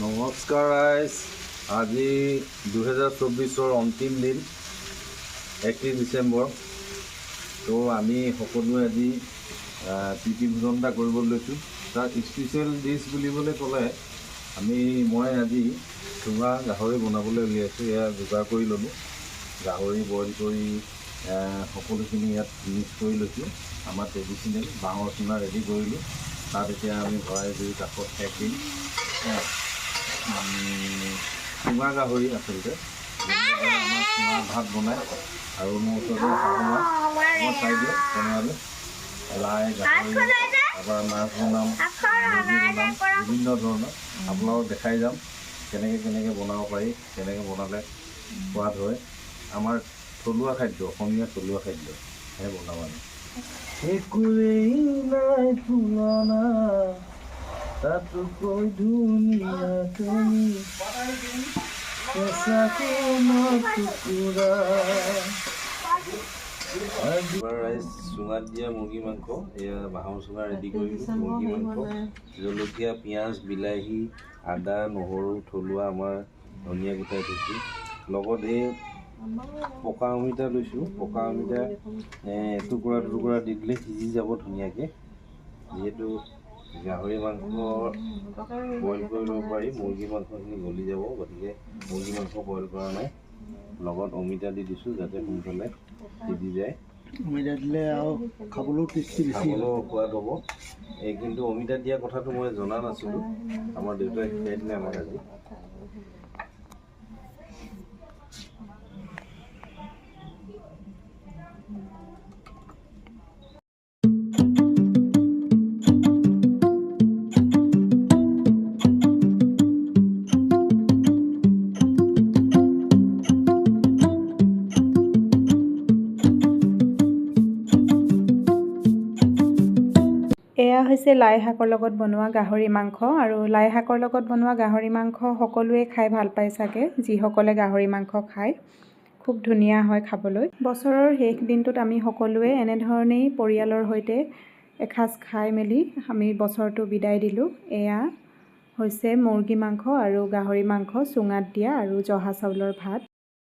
নমস্কাৰ ৰাইজ, আজি 2024 অন্তিম দিন 31 ডিচেম্বৰ। তো আমি সকলোৱে আজি প্ৰীতি ভোজন এটা কৰিব লৈছোঁ। তাত স্পেচিয়েল ডিছ বুলিবলৈ ক'লে মই আজি চুঙা গাহৰি বনাবলৈ উলিয়াইছোঁ। এয়া যোগাৰ কৰি ল'লোঁ। গাহৰি বইল কৰি সকলোখিনি ইয়াত মিক্স কৰি লৈছোঁ। আমাৰ ট্ৰেডিশ্যনেল বাঁহৰ চুঙা ৰেডি কৰিলোঁ। তাত এতিয়া আমি ভৰাই জুই কাষত সেক দিম। চুঙা গাহৰি আচলতে আমাৰ চুঙা ভাত বনায় আৰু মোৰ ওচৰতে মই চাই দিওঁ বনালে লাই গাহৰি তাৰপৰা মাছ বনাম, বিভিন্ন ধৰণৰ আপোনালোকক দেখাই যাম কেনেকৈ বনাব পাৰি, কেনেকৈ বনালে সোৱাদ হয়। আমাৰ থলুৱা খাদ্য, অসমীয়া থলুৱা খাদ্য সেয়ে বনাম আমি। একোৱেই নাই তুলনা তাতোকৈ ধুনীয়া তুমি ৰাইজ চুঙাত দিয়া মুৰ্গী মাংস, এয়া বাঁহৰ চুঙা ৰেডি কৰিলোঁ। মুৰ্গী মাংস, জলকীয়া, পিঁয়াজ, বিলাহী, আদা, নহৰু, থলুৱা আমাৰ ধনিয়া গোটাই থৈছোঁ। লগত এই পকা অমিতা লৈছোঁ। পকা অমিতা এটুকুৰা দুটুকুৰা দি দিলে সিজি যাব ধুনীয়াকৈ। যিহেতু গাহৰি মাংস বইল কৰি ল'ব পাৰি, মুৰ্গী মাংসখিনি গলি যাব, গতিকে মুৰ্গী মাংস বইল কৰা নাই। লগত অমিতা দি দিছোঁ যাতে সোনকালে সিজি যায়। অমিতা দিলে আৰু খাবলৈও টেষ্টি, খাবলৈও সোৱাদ হ'ব। কিন্তু অমিতা দিয়া কথাটো মই জনা নাছিলোঁ, আমাৰ দেউতাই শিকাই দিলে আমাক আজি। এয়া হৈছে লাই শাকৰ লগত বনোৱা গাহৰি মাংস। আৰু লাই শাকৰ লগত বনোৱা গাহৰি মাংস সকলোৱে খাই ভাল পায় চাগে, যিসকলে গাহৰি মাংস খায়। খুব ধুনীয়া হয় খাবলৈ। বছৰৰ শেষ দিনটোত আমি সকলোৱে এনেধৰণেই পৰিয়ালৰ সৈতে এসাঁজ খাই মেলি আমি বছৰটো বিদায় দিলোঁ। এয়া হৈছে মুৰ্গী মাংস আৰু গাহৰি মাংস চুঙাত দিয়া আৰু জহা চাউলৰ ভাত।